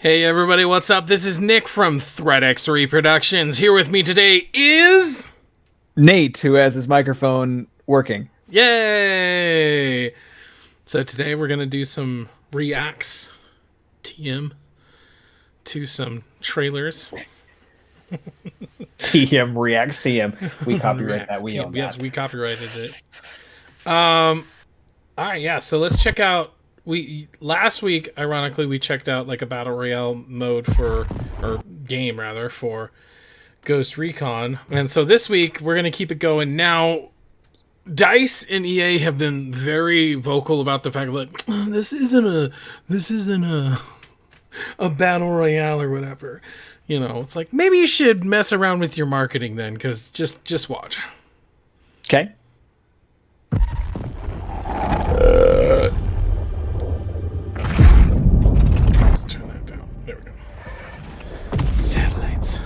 Hey everybody, what's up? This is Nick from ThreatX3 Productions. Here with me today is... Nate, who has his microphone working. Yay! So today we're going to do some reacts, TM, to some trailers. TM reacts TM. We copyright that. We own that. Yes, we copyrighted it. All right, yeah, so let's check out... Last week, ironically, we checked out like a battle royale mode or game rather, for Ghost Recon. And so this week we're gonna keep it going. Now, DICE and EA have been very vocal about the fact that this isn't a battle royale or whatever. You know, it's like maybe you should mess around with your marketing then, because just watch. Okay. Satellites.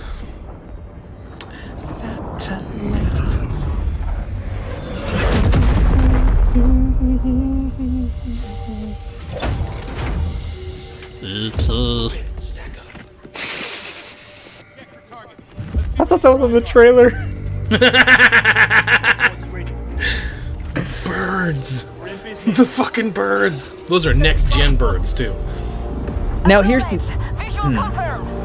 I thought that was on the trailer. Birds. The fucking birds. Those are next gen birds too. Now here's the.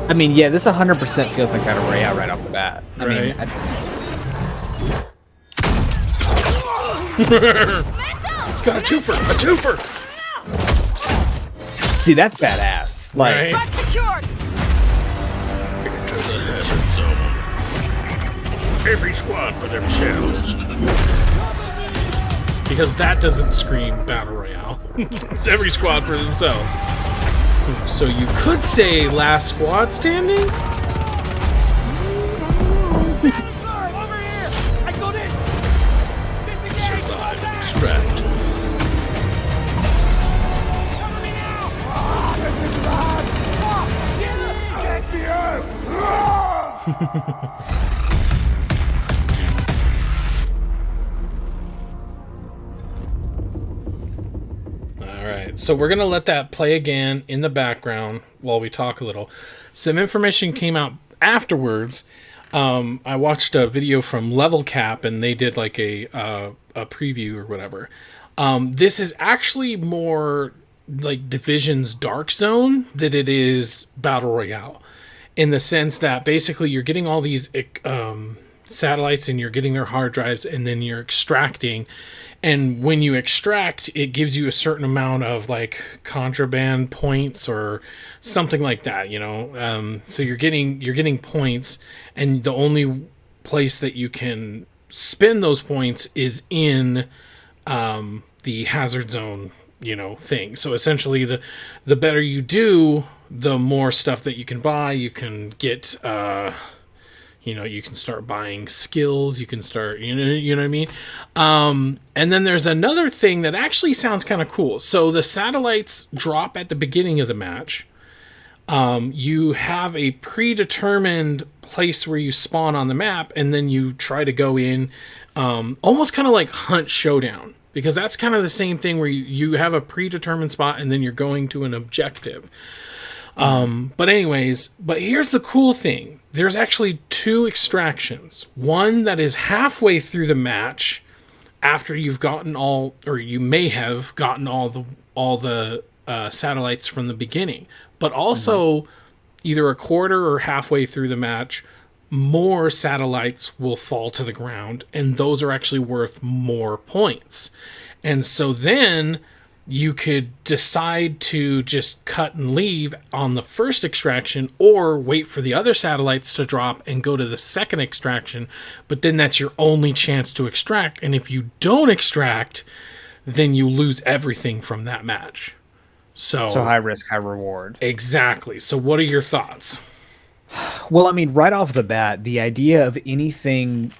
I mean, yeah, this 100% feels like Battle Royale right off the bat. Right. Got a twofer. A twofer. See, that's badass. Like, Right. To the hazard zone. Every squad for themselves. Because that doesn't scream battle royale. Every squad for themselves. So you could say last squad standing? Over here! I got it! Survive and extract. Cover me now! This is bad! Get me out! Alright, so we're going to let that play again in the background while we talk a little. Some information came out afterwards. I watched a video from Level Cap, and they did like a preview or whatever. This is actually more like Division's Dark Zone than it is Battle Royale. In the sense that basically you're getting all these satellites and you're getting their hard drives, and then you're extracting. And when you extract, it gives you a certain amount of like contraband points or something like that, you know. So you're getting points, and the only place that you can spend those points is in the hazard zone, you know, thing. So essentially, the better you do, the more stuff that you can buy. You can get. You know, you can start buying skills. You can start, you know what I mean? And then there's another thing that actually sounds kind of cool. So the satellites drop at the beginning of the match. You have a predetermined place where you spawn on the map, and then you try to go in, almost kind of like Hunt Showdown, because that's kind of the same thing where you have a predetermined spot, and then you're going to an objective. But here's the cool thing. There's actually two extractions. One that is halfway through the match after you've gotten all, or you may have gotten all the satellites from the beginning. But also either a quarter or halfway through the match, more satellites will fall to the ground, and those are actually worth more points. And so then you could decide to just cut and leave on the first extraction, or wait for the other satellites to drop and go to the second extraction. But then that's your only chance to extract. And if you don't extract, then you lose everything from that match. So high risk, high reward. Exactly. So what are your thoughts? Well, I mean, right off the bat, the idea of anything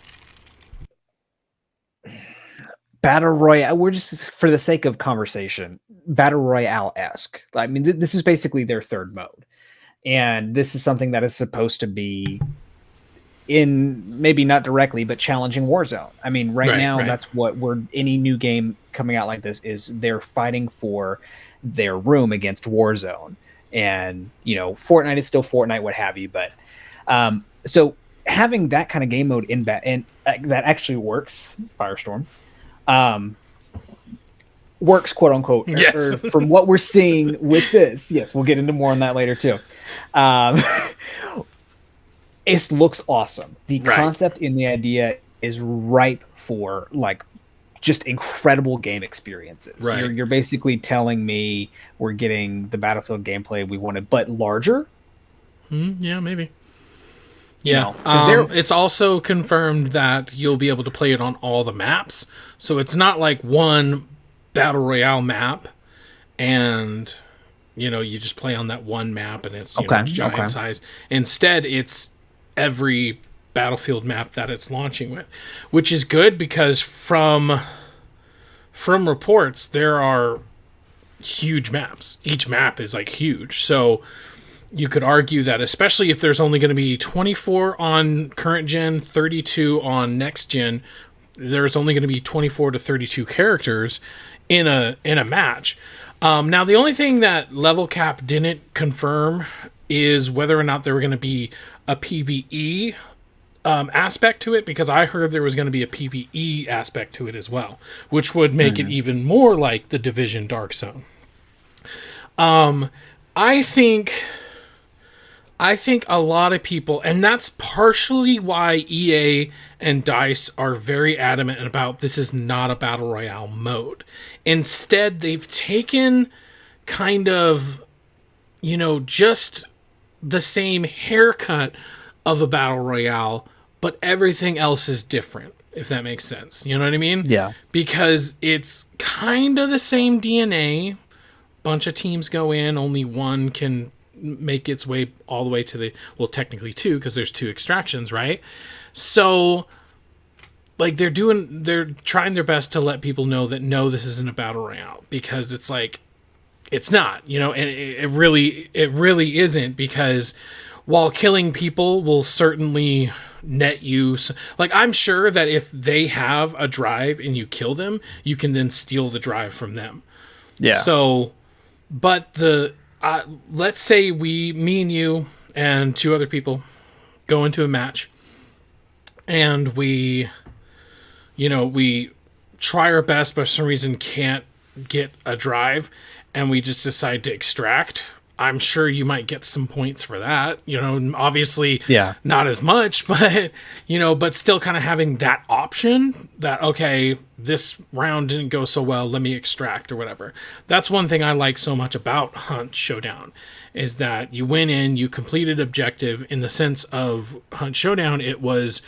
Battle Royale, we're just, for the sake of conversation, Battle Royale-esque. I mean, this is basically their third mode. And this is something that is supposed to be in, maybe not directly, but challenging Warzone. I mean, right now, that's what any new game coming out like this is, they're fighting for their room against Warzone. and Fortnite is still Fortnite, what have you. But so having that kind of game mode in and that actually works, Firestorm, works, quote unquote, Yes. or from what we're seeing with this. Yes, we'll get into more on that later too. It looks awesome. The Right. concept and the idea is ripe for like just incredible game experiences. Right. You're basically telling me we're getting the Battlefield gameplay we wanted, but larger. Yeah, maybe. Yeah. No, 'cause It's also confirmed that you'll be able to play it on all the maps. So it's not like one Battle Royale map and you just play on that one map and it's giant size. Instead, it's every Battlefield map that it's launching with, which is good because from reports there are huge maps. Each map is like huge. So you could argue that especially if there's only going to be 24 on current gen, 32 on next gen, there's only going to be 24 to 32 characters in a match. Now the only thing that Level Cap didn't confirm is whether or not there were going to be a PvE aspect to it, because I heard there was going to be a PvE aspect to it as well, which would make it even more like the Division Dark Zone. I think a lot of people, and that's partially why EA and DICE are very adamant about this is not a Battle Royale mode. Instead, they've taken kind of, just the same haircut of a Battle Royale, but everything else is different, if that makes sense. You know what I mean? Yeah. Because it's kind of the same DNA. Bunch of teams go in, only one can make its way all the way to technically two, because there's 2 extractions, right? So like they're trying their best to let people know that no, this isn't a Battle Royale, because it's like it's not, and it really isn't, because while killing people will certainly net you, like I'm sure that if they have a drive and you kill them, you can then steal the drive from them. Yeah. So, but let's say me and you and 2 other people go into a match, and we try our best, but for some reason can't get a drive, and we just decide to extract. I'm sure you might get some points for that, obviously not as much, but, but still kind of having that option that, okay, this round didn't go so well, let me extract or whatever. That's one thing I like so much about Hunt Showdown, is that you went in, you completed objective. In the sense of Hunt Showdown, it was,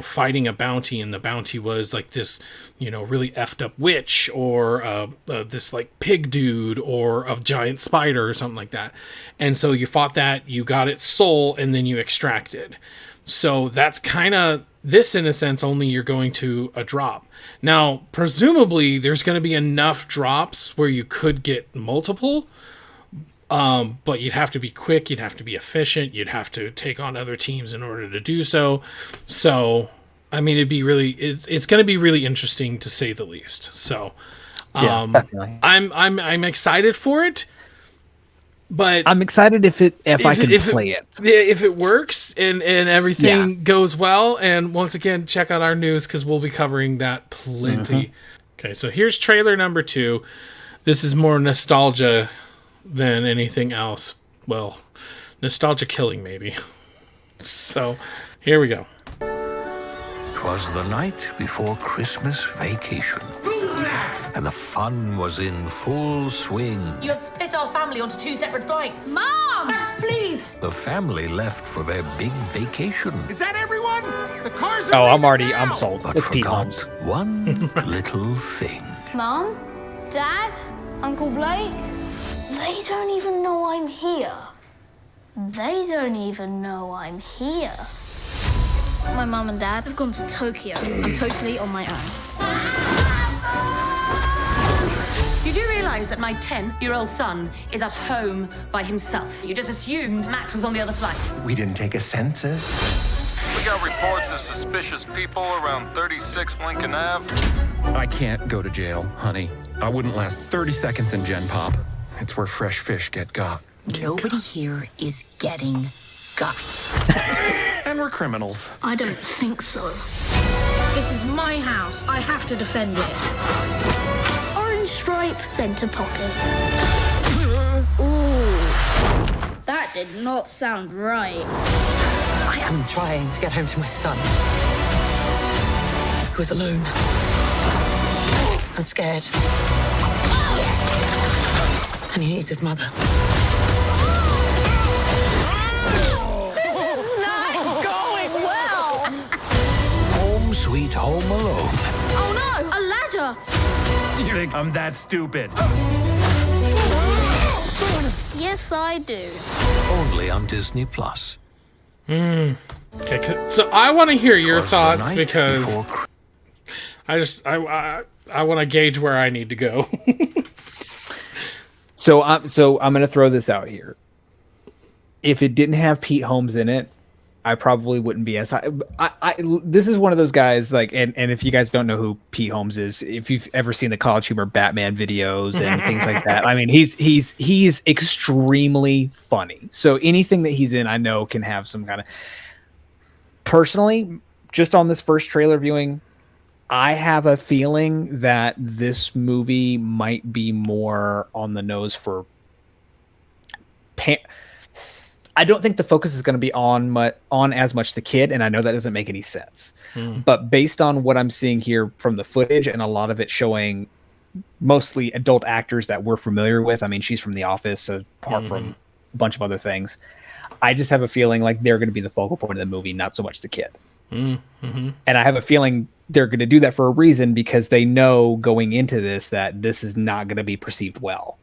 fighting a bounty, and the bounty was like this, really effed up witch, or this like pig dude, or a giant spider, or something like that. And so you fought that, you got its soul, and then you extracted. So that's kind of this, in a sense, only you're going to a drop. Now, presumably, there's going to be enough drops where you could get multiple. But you'd have to be quick, you'd have to be efficient, you'd have to take on other teams in order to do so. So, I mean, it's going to be really interesting, to say the least. So, definitely. I'm excited for it, but I'm excited if I can play it. If it works and everything goes well. And once again, check out our news, because we'll be covering that plenty. Okay, so here's trailer number 2. This is more nostalgia than anything else. Well, nostalgia killing, maybe. So, here we go. 'Twas the night before Christmas vacation, and the fun was in full swing. You have split our family onto 2 separate flights. Mom! Max, please! The family left for their big vacation, Is that everyone? The cars are Oh, leaving now. I'm sold. but It's Pete forgot Holmes. one little thing. Mom? Dad? Uncle Blake? They don't even know I'm here. They don't even know I'm here. My mum and dad have gone to Tokyo. I'm totally on my own. You do realise that my 10-year-old son is at home by himself. You just assumed Max was on the other flight. We didn't take a census. We got reports of suspicious people around 36 Lincoln Ave. I can't go to jail, honey. I wouldn't last 30 seconds in Gen Pop. It's where fresh fish get got. Nobody here is getting got. And we're criminals. I don't think so. This is my house. I have to defend it. Orange stripe, center pocket. Ooh. That did not sound right. I am trying to get home to my son, who is alone. I'm scared. And he needs his mother. Not going well. Home Sweet Home Alone. Oh no, a ladder. You think I'm that stupid? Yes, I do. Only on Disney Plus. Okay, so I want to hear your Was the thoughts night because before I want to gauge where I need to go. So I'm going to throw this out here. If it didn't have Pete Holmes in it, I probably wouldn't be as high. This is one of those guys, like, and if you guys don't know who Pete Holmes is, if you've ever seen the College Humor Batman videos and things like that, I mean, he's extremely funny. So anything that he's in, I know can have some kind of. Personally, just on this first trailer viewing, I have a feeling that this movie might be more on the nose for. I don't think the focus is going to be on as much the kid, and I know that doesn't make any sense. But based on what I'm seeing here from the footage, and a lot of it showing mostly adult actors that we're familiar with. I mean, she's from The Office, apart from a bunch of other things. I just have a feeling like they're going to be the focal point of the movie, not so much the kid. And I have a feeling they're going to do that for a reason, because they know going into this that this is not going to be perceived well.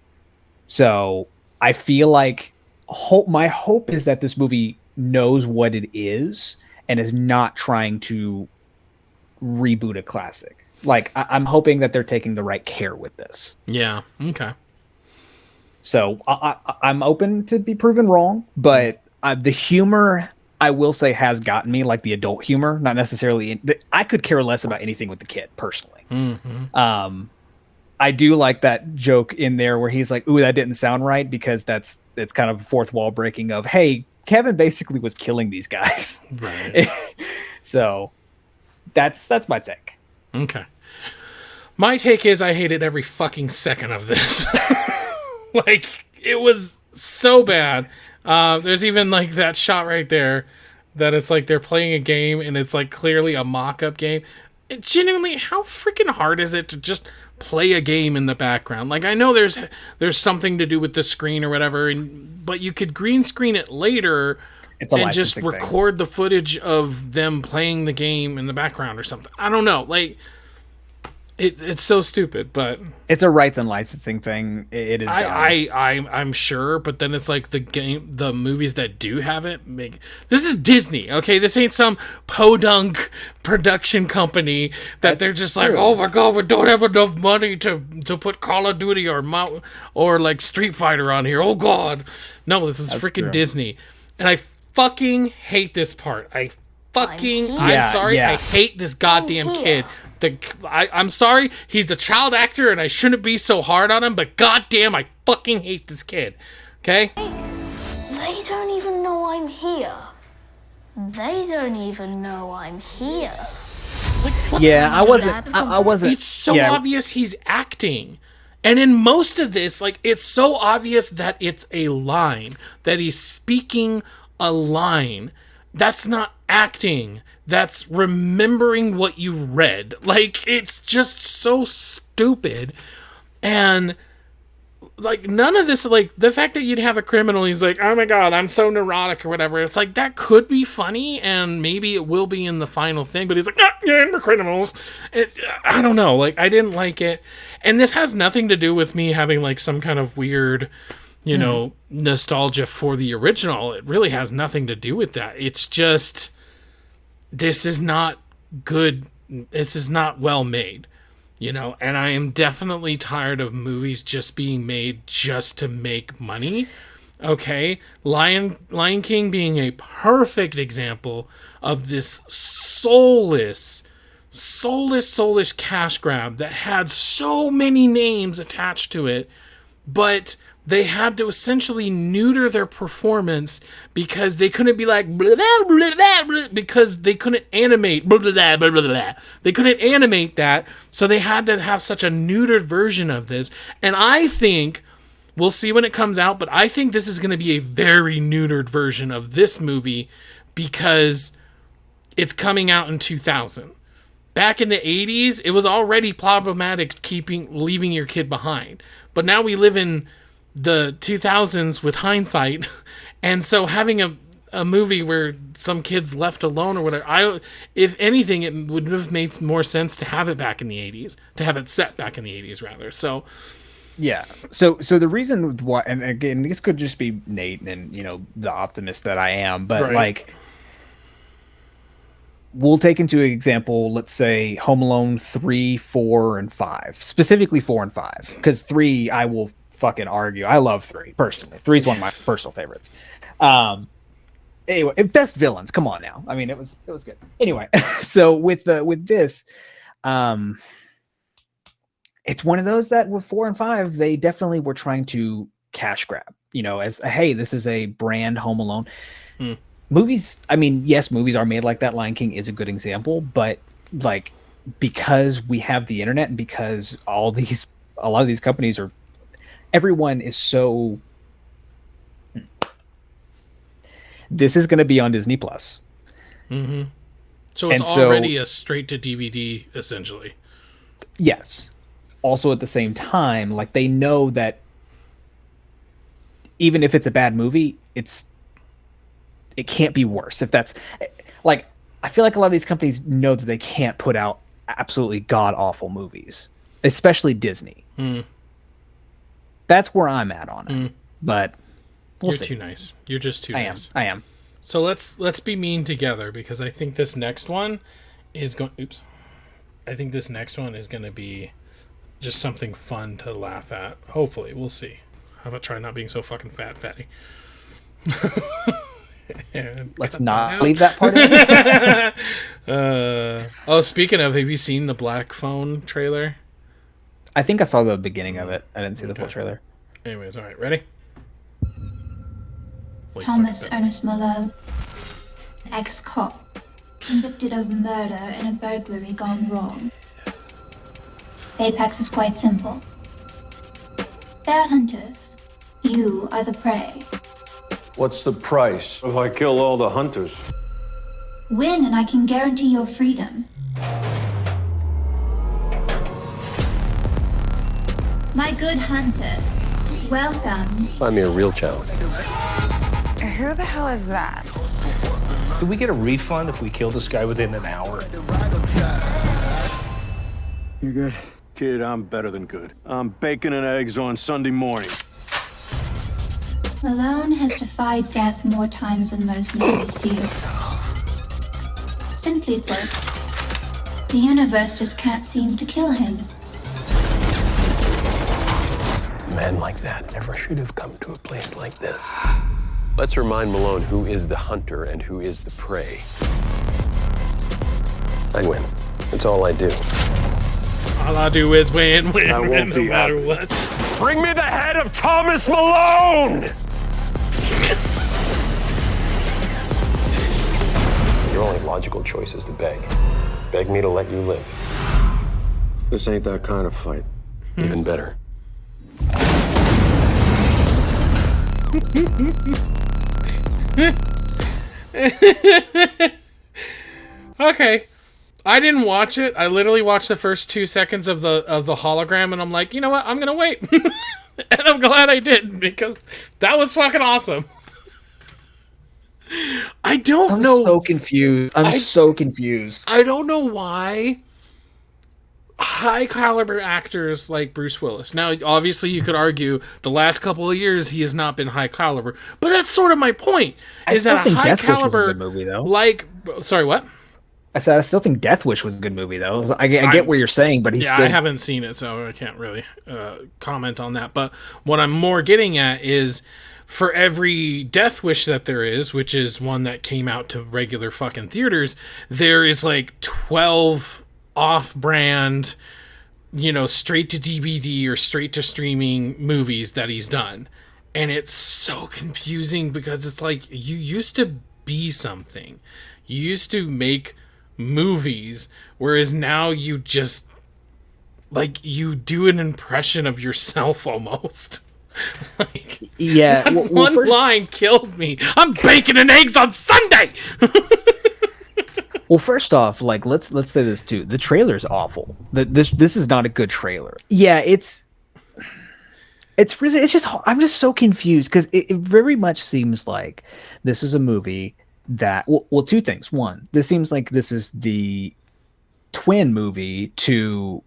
So I feel like my hope is that this movie knows what it is and is not trying to reboot a classic. Like, I'm hoping that they're taking the right care with this. Yeah. Okay. So I'm open to be proven wrong, but the humor, I will say, has gotten me, like the adult humor, not necessarily. I could care less about anything with the kid personally. I do like that joke in there where he's like, "Ooh, that didn't sound right," because it's kind of fourth wall breaking of, hey, Kevin basically was killing these guys. Right. So that's my take. Okay. My take is I hated every fucking second of this. Like, it was so bad. There's even like that shot right there that it's like they're playing a game and it's like clearly a mock-up game. Genuinely, how freaking hard is it to just play a game in the background? Like, I know there's something to do with the screen or whatever, but you could green screen it later and just record the footage of them playing the game in the background or something. I don't know. Like, it's so stupid, but it's a rights and licensing thing. It is. I'm sure, but then it's like the movies that do have it this is Disney, okay? This ain't some podunk production company that they're just like, oh my god, we don't have enough money to put Call of Duty or like Street Fighter on here. Oh god, no, this is freaking Disney, and I fucking hate this part. I'm sorry, I hate this goddamn kid. I'm sorry, he's a child actor and I shouldn't be so hard on him, but goddamn, I fucking hate this kid. Okay? They don't even know I'm here. They don't even know I'm here. Yeah, I wasn't. It's so obvious he's acting. And in most of this, like, it's so obvious that it's a line, that he's speaking a line. That's not acting. That's remembering what you read. Like, it's just so stupid. And, like, none of this, like, the fact that you'd have a criminal, he's like, oh my god, I'm so neurotic or whatever. It's like, that could be funny, and maybe it will be in the final thing, but he's like, yeah, we're criminals. I don't know. Like, I didn't like it. And this has nothing to do with me having, like, some kind of weird, you know, nostalgia for the original. It really has nothing to do with that. It's just, this is not good. This is not well made, you know, and I am definitely tired of movies just being made just to make money. Okay. Lion King being a perfect example of this soulless cash grab that had so many names attached to it, but they had to essentially neuter their performance because they couldn't be like blah, blah, blah, blah, blah, because they couldn't animate blah, blah, blah, blah, blah, blah. They couldn't animate that, so they had to have such a neutered version of this. And I think we'll see when it comes out, but I think this is going to be a very neutered version of this movie because it's coming out in 2000. Back in the 80s, it was already problematic leaving your kid behind. But now we live in the 2000s with hindsight, and so having a movie where some kid's left alone or whatever, if anything, it would have made more sense to have it back in the 80s, to have it set back in the 80s rather. So yeah. So the reason why, and again, this could just be Nate and the optimist that I am, but Right. like, we'll take into example, let's say Home Alone 3, 4, and 5, specifically 4 and 5, because 3 I will fucking argue. I love 3 personally. 3 is one of my personal favorites. Anyway, best villains. Come on now. I mean, it was good. Anyway, so with this, it's one of those that with 4 and 5, they definitely were trying to cash grab. As hey, this is a brand Home Alone. Movies. I mean, yes, movies are made like that. Lion King is a good example, but like because we have the internet and because a lot of these companies are. Everyone is so. This is going to be on Disney Plus. Mm-hmm. So it's already a straight to DVD, essentially. Yes. Also, at the same time, like they know that even if it's a bad movie, it can't be worse. If that's like, I feel like a lot of these companies know that they can't put out absolutely god awful movies, especially Disney. That's where I'm at on it. But we'll You're see. too nice. You're just too nice. I am. So let's be mean together because I think this next one is going. Oops. I think this next one is going to be just something fun to laugh at. Hopefully, we'll see. How about try not being so fucking fatty? Let's not leave that part in. Speaking of, have you seen the Black Phone trailer? I think I saw the beginning of it. I didn't see the full trailer. Anyways, all right, ready? Thomas Ernest Malone, an ex-cop, convicted of murder in a burglary gone wrong. Apex is quite simple. They're hunters. You are the prey. What's the price if I kill all the hunters? Win and I can guarantee your freedom. My good hunter, welcome. Find me a real challenge. Who the hell is that? Do we get a refund if we kill this guy within an hour? You good? Kid, I'm better than good. I'm bacon and eggs on Sunday morning. Malone has defied death more times than most Navy SEALs. Simply put, the universe just can't seem to kill him. A man like that never should have come to a place like this. Let's remind Malone who is the hunter and who is the prey. I win. That's all I do. All I do is win, I won't no be matter happy. what. Bring me the head of Thomas Malone! Your only logical choice is to beg. Beg me to let you live. This ain't that kind of fight. Even better. Okay. I didn't watch it. I literally watched the first 2 seconds of the hologram and I'm like, you know what? I'm gonna wait. And I'm glad I did because that was fucking awesome. I don't know. I'm so confused. I'm so confused. I don't know why high caliber actors like Bruce Willis. Now, obviously, you could argue the last couple of years he has not been high caliber, but that's sort of my point. Is that a high caliber movie though? Like, sorry, what? I said I still think Death Wish was a good movie though. I get what you're saying, but I haven't seen it, so I can't really comment on that. But what I'm more getting at is, for every Death Wish that there is, which is one that came out to regular fucking theaters, there is like 12 off-brand straight to DVD or straight to streaming movies that he's done. And it's so confusing because it's like, you used to be something. You used to make movies, whereas now you just, like, you do an impression of yourself almost. Like, yeah, that one line killed me. I'm bacon and eggs on Sunday! Well, first off, like, let's say this too. The trailer's awful. This is not a good trailer. Yeah, it's just, I'm just so confused because it very much seems like this is a movie that, well, two things. One, this seems like this is the twin movie to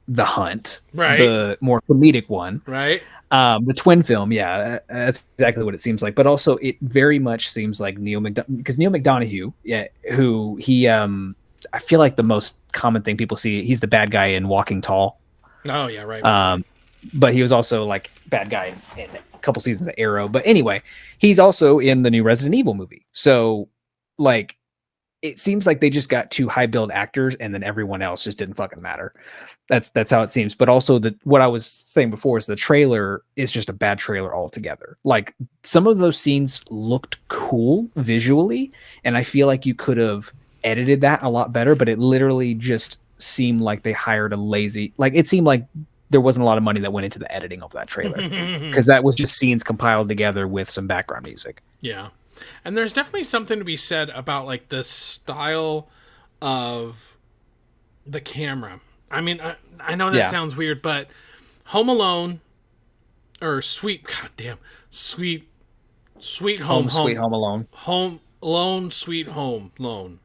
The Hunt, right? The more comedic one, right? The twin film, yeah, that's exactly what it seems like. But also, it very much seems like Neil McDonough, yeah, who he, I feel like the most common thing people see, he's the bad guy in Walking Tall. Oh yeah, right. But he was also like bad guy in a couple seasons of Arrow. But anyway, he's also in the new Resident Evil movie. So, like, it seems like they just got two high build actors, and then everyone else just didn't fucking matter. That's how it seems. But also, what I was saying before is the trailer is just a bad trailer altogether. Like, some of those scenes looked cool visually, and I feel like you could have edited that a lot better. But it literally just seemed like they hired a lazy. Like, it seemed like there wasn't a lot of money that went into the editing of that trailer, because that was just scenes compiled together with some background music. Yeah. And there's definitely something to be said about, like, the style of the camera. I mean, I know that sounds weird, but Home Alone, or Sweet Home Sweet Home Alone. Home Alone, Sweet Home Lone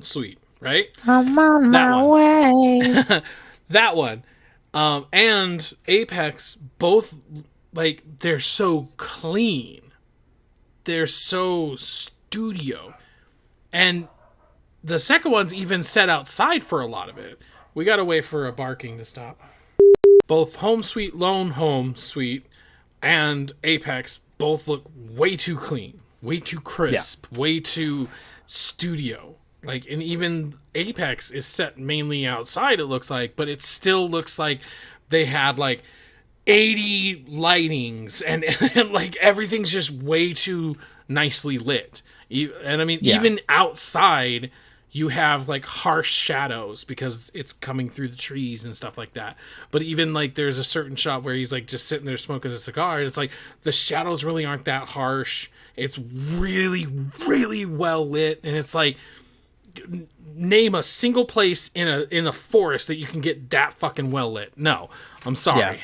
Sweet, right? I'm on my way. That one. And Apex, both, like, they're so clean. They're so studio. And the second one's even set outside for a lot of it. We gotta wait for a barking to stop. Both Home Sweet Lone Home Sweet and Apex both look way too clean, way too crisp, way too studio. Like, and even Apex is set mainly outside, it looks like, but it still looks like they had like 80 lightings and like everything's just way too nicely lit. And I mean, even outside, you have like harsh shadows because it's coming through the trees and stuff like that. But even like there's a certain shot where he's like just sitting there smoking a cigar, and it's like the shadows really aren't that harsh. It's really, really well lit, and it's like, name a single place in a forest that you can get that fucking well lit. No, I'm sorry. Yeah.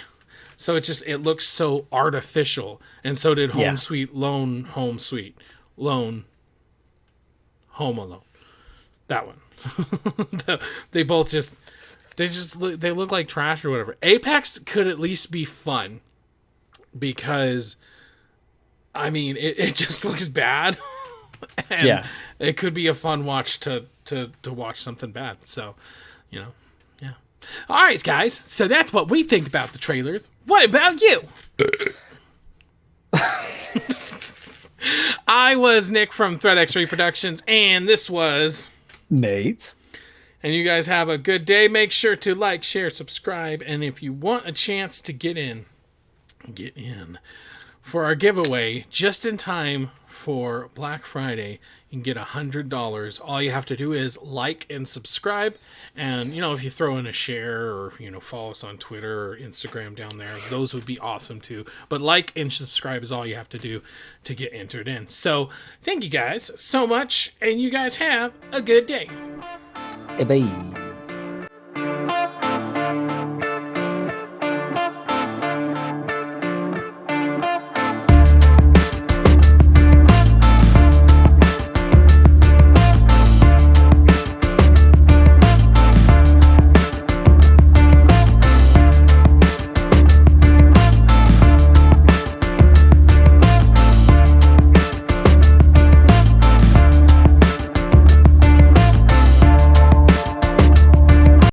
So it looks so artificial, and so did Home Sweet Lone Home Sweet Lone Home Alone. That one. They both they look like trash or whatever. Apex could at least be fun because, I mean, it just looks bad. And it could be a fun watch to watch something bad. So, yeah. All right, guys. So that's what we think about the trailers. What about you? I was Nick from Threat X-Ray Productions, and this was Nate. And you guys have a good day. Make sure to like, share, subscribe, and if you want a chance to get in for our giveaway just in time for Black Friday, you can get $100. All you have to do is like and subscribe, and if you throw in a share or follow us on Twitter or Instagram down there, those would be awesome too. But like and subscribe is all you have to do to get entered in. So thank you guys so much, and you guys have a good day. Bye.